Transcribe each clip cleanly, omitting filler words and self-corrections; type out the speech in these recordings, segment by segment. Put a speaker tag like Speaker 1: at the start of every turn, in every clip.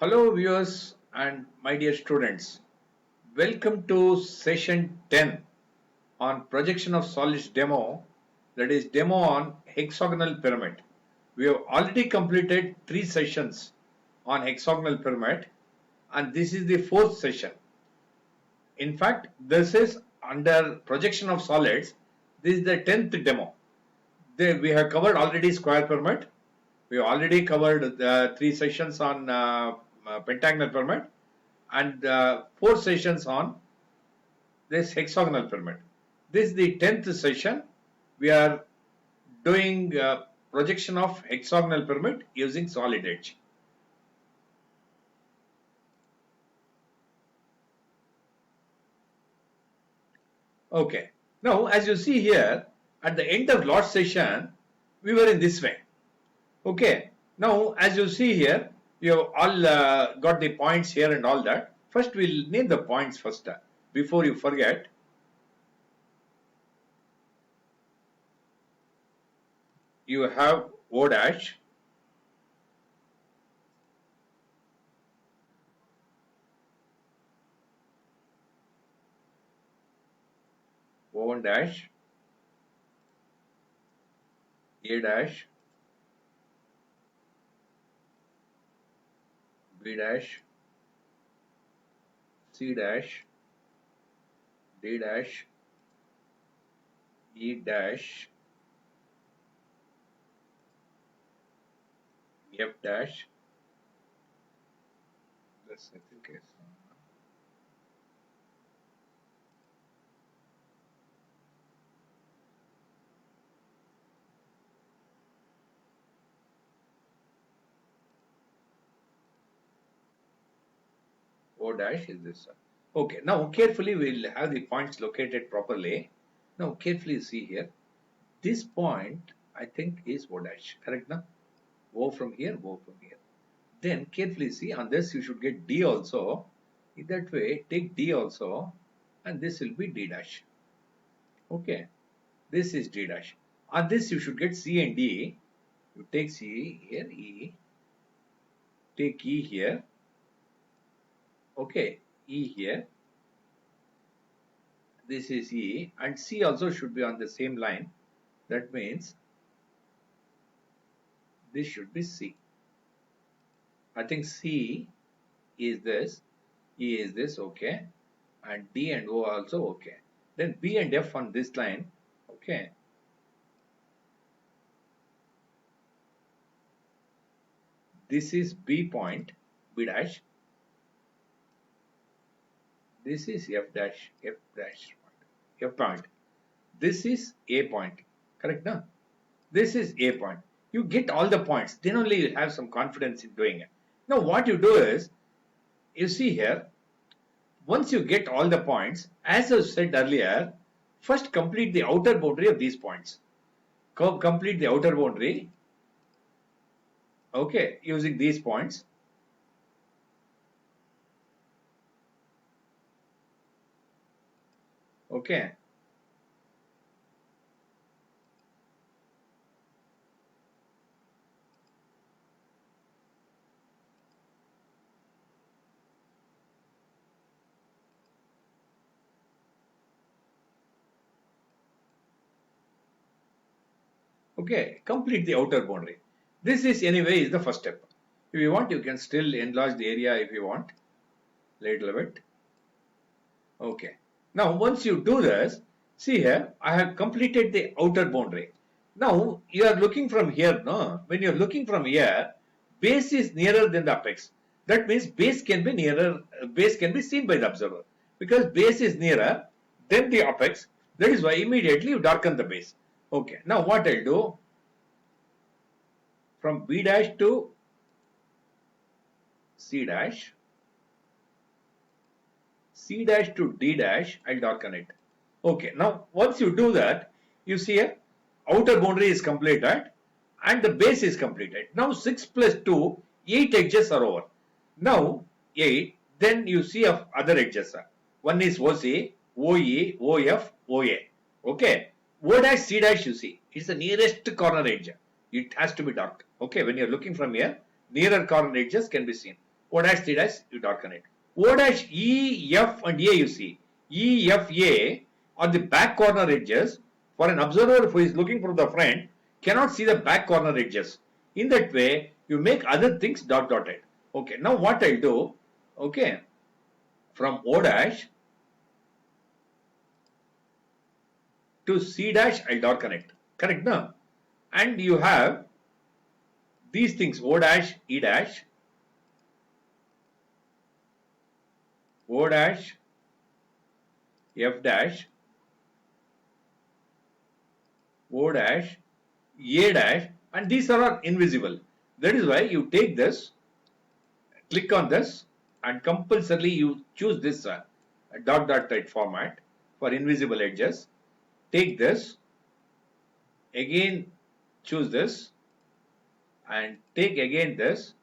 Speaker 1: Hello viewers and my dear students. Welcome to session 10 on projection of solids demo, that is demo on hexagonal pyramid. We have already completed 3 sessions on hexagonal pyramid and this is the 4th session. In fact, this is under projection of solids. This is the 10th demo. We have covered already square pyramid. We have already covered 3 sessions on pentagonal pyramid and 4 sessions on this hexagonal pyramid. This is the 10th session. We are doing projection of hexagonal pyramid using solid edge. Okay. Now, as you see here, at the end of last session, we were in this way. Okay. Now, as you see here, you have all got the points here and all that. First, we'll name the points first before you forget. You have O dash, O1 dash, A dash, B dash, C dash, D dash, E dash, F dash. This I think is O dash is this one. Okay, now carefully we'll have the points located properly. Now carefully see here. This point I think is O dash, correct now? O from here, O from here. Then carefully see on this you should get D also. In that way take D also and this will be D dash. Okay, this is D dash. On this you should get C and D. You take C here, E. Take E here. Okay, E here. This is E and C also should be on the same line. That means this should be C. I think C is this, E is this, okay, and D and O also okay. Then B and F on this line, okay. This is B point, B dash. This is F dash, F dash, F point. This is A point, correct now? This is A point. You get all the points, then only you have some confidence in doing it. Now what you do is, you see here, once you get all the points, as I said earlier, first complete the outer boundary of these points. Complete the outer boundary, okay, using these points. Okay. Okay, complete the outer boundary. This is anyway is the first step. If you want, you can still enlarge the area if you want, little bit. Okay. Now, once you do this, see here, I have completed the outer boundary. Now, you are looking from here, no? When you are looking from here, base is nearer than the apex. That means base can be nearer, base can be seen by the observer. Because base is nearer than the apex, that is why immediately you darken the base. Okay, now what I'll do, from B dash to C dash, C dash to D dash, I'll darken it. Okay, now once you do that, you see here, outer boundary is completed and the base is completed. Now 6 plus 2, 8 edges are over. Now 8, then you see of other edges. One is OC, OE, OF, OA. Okay, O dash, C dash you see, it's the nearest corner edge. It has to be dark. Okay, when you're looking from here, nearer corner edges can be seen. O dash C dash, you darken it. O dash E, F and A, you see. E, F, A are the back corner edges. For an observer who is looking from the front, cannot see the back corner edges. In that way, you make other things dotted. Okay, now what I'll do, okay, from O dash to C dash, I'll darken it. Correct, no? And you have these things, O dash, E dash, O dash, F dash, O dash, A dash, and these are all invisible. That is why you take this, click on this, and compulsorily you choose this dot format for invisible edges. Take this, again choose this, and take again this,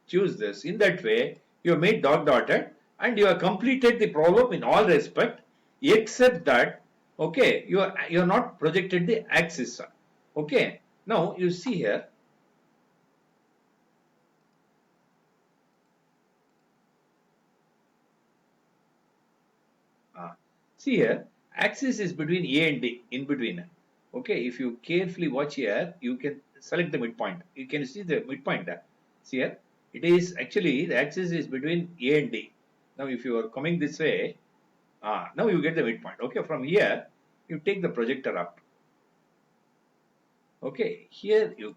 Speaker 1: choose this. In that way, you have made dotted and you have completed the problem in all respect, except that, okay, you are not projected the axis. Okay, now you see here, see here, axis is between A and D, in between. Okay, if you carefully watch here, you can select the midpoint. You can see the midpoint there. See here, it is actually the axis is between A and D. Now, if you are coming this way, now you get the midpoint. Okay, from here, you take the projector up. Okay, here you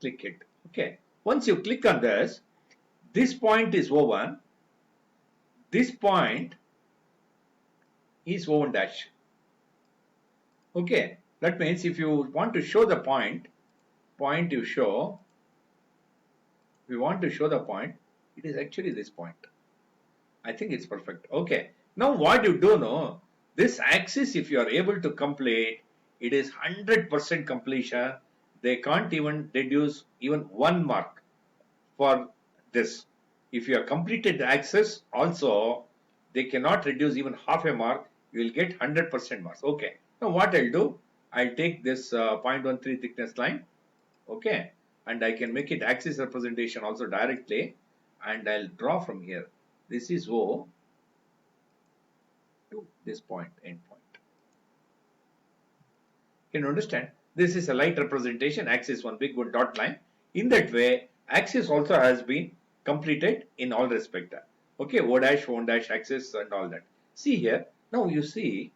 Speaker 1: click it. Okay, once you click on this point is O1, this point is O1 dash. Okay, that means if you want to show the point you show, if you want to show the point, it is actually this point. I think it's perfect. Okay, now what you do know, this axis, if you are able to complete, it is 100% completion. They can't even deduce even 1 mark for this. If you have completed the axis also, they cannot reduce even half a mark. You will get 100% marks. Okay, now what I'll do, I'll take this 0.13 thickness line, okay, and I can make it axis representation also directly, and I'll draw from here. This is O to this point, end point. Can you understand? This is a light representation, axis one big good dot line. In that way, axis also has been completed in all respect. Okay, O dash, O dash, axis and all that. See here, now you see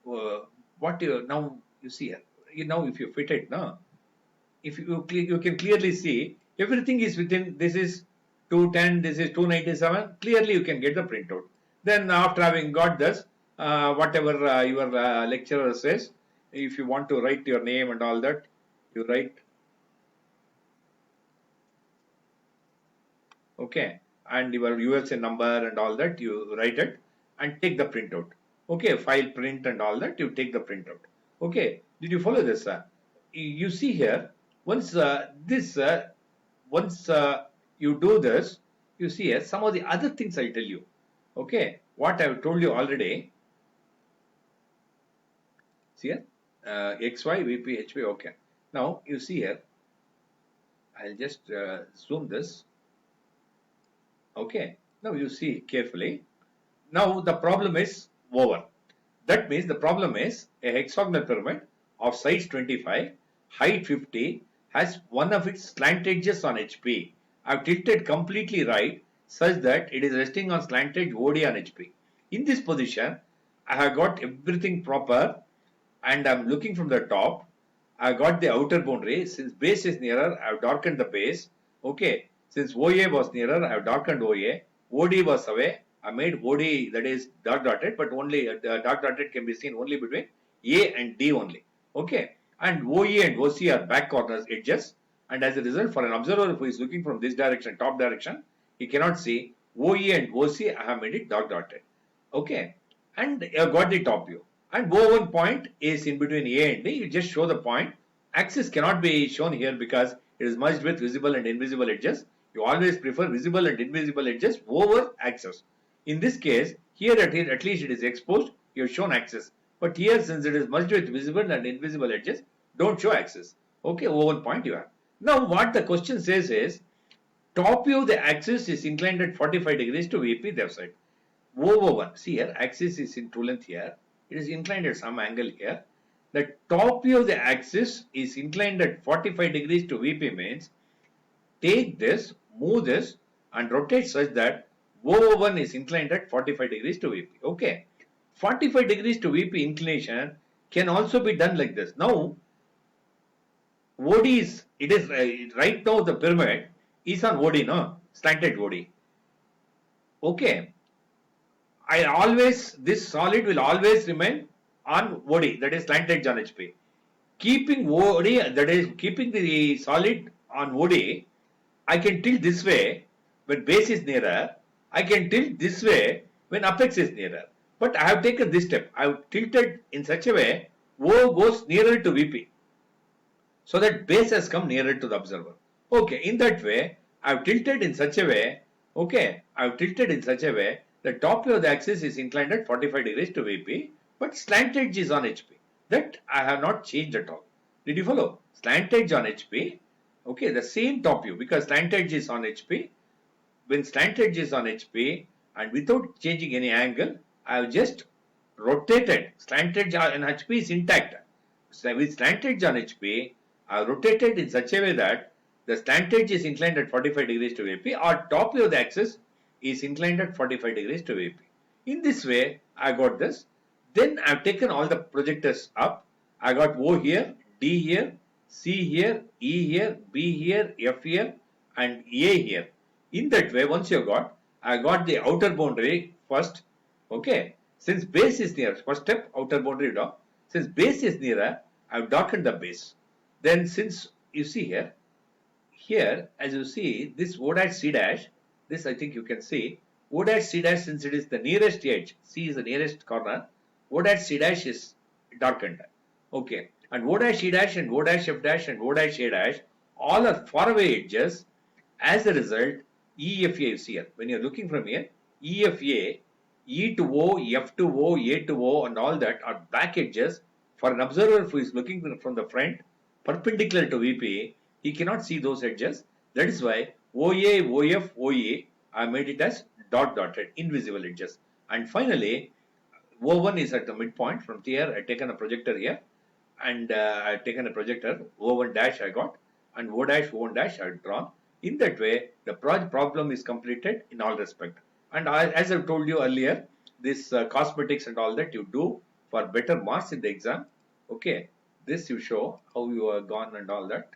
Speaker 1: now you see here. Now if you fit it, now if you can clearly see everything is within. This is 210, this is 297. Clearly you can get the printout. Then after having got this, whatever your lecturer says, if you want to write your name and all that, you write. Okay, and your USN number and all that, you write it and take the printout. Okay, file print and all that, you take the printout. Okay, did you follow this? You see here, once once you do this, you see here some of the other things I'll tell you. Okay, what I have told you already. See here, XY, VP, HV. Okay, now you see here, I'll just zoom this. Okay, now you see carefully. Now the problem is over. That means the problem is a hexagonal pyramid of size 25, height 50, has one of its slant edges on HP. I have tilted completely right such that it is resting on slant edge OD on HP. In this position, I have got everything proper and I am looking from the top. I have got the outer boundary. Since base is nearer, I have darkened the base. Okay, since OA was nearer, I have darkened OA. OD was away. I made OD, that is dark dotted, but only dark dotted can be seen only between A and D only. Okay, and OE and OC are back corners edges, and as a result, for an observer who is looking from this direction, top direction, he cannot see OE and OC. I have made it dark dotted. Okay, and I have got the top view. And O1 point is in between A and D. You just show the point. Axis cannot be shown here because it is merged with visible and invisible edges. You always prefer visible and invisible edges over axis. In this case, here at least it is exposed, you have shown axis. But here, since it is merged with visible and invisible edges, don't show axis. Okay, O1 point you have. Now, what the question says is, top view of the axis is inclined at 45 degrees to VP, they have said. Over 1. See here, axis is in true length here. It is inclined at some angle here. The top view of the axis is inclined at 45 degrees to VP means take this, move this and rotate such that over 1 is inclined at 45 degrees to VP. Okay. 45 degrees to VP inclination can also be done like this. Now, OD is, it is right now the pyramid is on OD, no? Slanted OD. Okay. This solid will always remain on OD, that is slanted on HP. Keeping OD, that is keeping the solid on OD, I can tilt this way when base is nearer. I can tilt this way when apex is nearer. But I have taken this step. I have tilted in such a way O goes nearer to VP. So that base has come nearer to the observer. Okay, in that way, I have tilted in such a way. Okay, I have tilted in such a way the top view of the axis is inclined at 45 degrees to VP, but slant edge is on HP. That I have not changed at all. Did you follow? Slant edge on HP. Okay, the same top view because slant edge is on HP. When slant edge is on HP and without changing any angle, I have just rotated. Slant edge on HP is intact. So with slant edge on HP, I have rotated in such a way that the slant edge is inclined at 45 degrees to VP or top view of the axis is inclined at 45 degrees to VP. In this way, I got this. Then I have taken all the projectors up. I got O here, D here, C here, E here, B here, F here and A here. In that way, once you got, I got the outer boundary first. Okay. Since base is near, first step, outer boundary dot. Since base is nearer, I have darkened the base. Then since you see here as you see this O dash C dash, this I think you can see, O dash C dash since it is the nearest edge, C is the nearest corner, O dash C dash is darkened. Okay. And O dash E dash and O dash F dash and O dash A dash all are faraway edges. As a result, EFA you see here. When you are looking from here, EFA, E to O, F to O, A to O and all that are back edges. For an observer who is looking from the front, perpendicular to VP, he cannot see those edges. That is why OA, OF, OE, I made it as dotted, invisible edges. And finally, O1 is at the midpoint. From here, I taken a projector here. And I have taken a projector, O1 dash I got. And O dash, O1 dash I have drawn. In that way, the problem is completed in all respect. And as I told you earlier, this cosmetics and all that you do for better marks in the exam. Okay, this you show how you are gone and all that.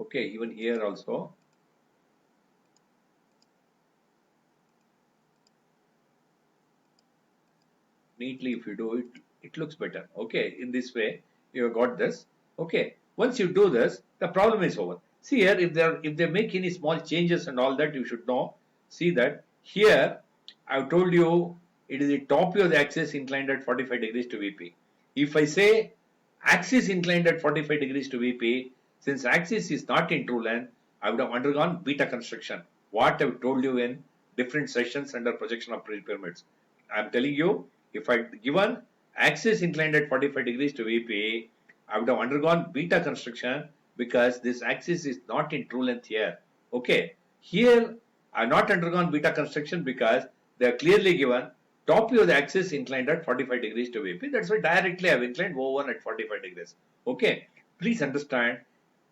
Speaker 1: Okay, even here also. Neatly if you do it, it looks better. Okay, in this way you have got this. Okay, once you do this, the problem is over. See here, if they make any small changes and all that, you should know. See that here I have told you it is the top view of the axis inclined at 45 degrees to VP. If I say axis inclined at 45 degrees to VP, since axis is not in true length, I would have undergone beta construction. What I have told you in different sessions under projection of pyramids. I am telling you, if I given axis inclined at 45 degrees to VP, I would have undergone beta construction because this axis is not in true length here. Okay, here I have not undergone beta construction because they are clearly given top view of the axis inclined at 45 degrees to VP. That's why directly I have inclined O1 at 45 degrees. Okay, please understand,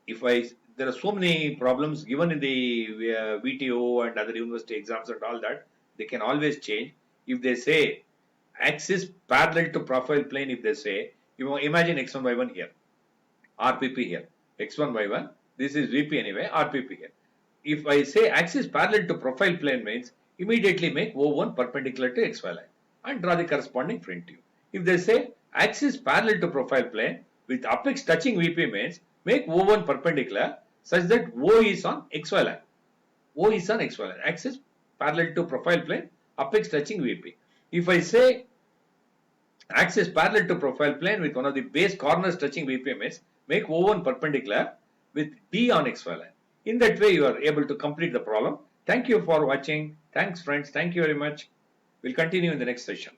Speaker 1: there are so many problems given in the VTO and other university exams and all that, they can always change. If they say axis parallel to profile plane, if they say, you imagine x1 y1 here, RPP here, x1 y1, this is VP anyway, RPP here. If I say axis parallel to profile plane means immediately make O1 perpendicular to XY line and draw the corresponding front view. If they say axis parallel to profile plane with apex touching VP means make O1 perpendicular such that O is on XY line. O is on XY line. Axis parallel to profile plane, apex touching VP. If I say axis parallel to profile plane with one of the base corners touching VP means make O1 perpendicular with D on XY line. In that way, you are able to complete the problem. Thank you for watching. Thanks, friends. Thank you very much. We'll continue in the next session.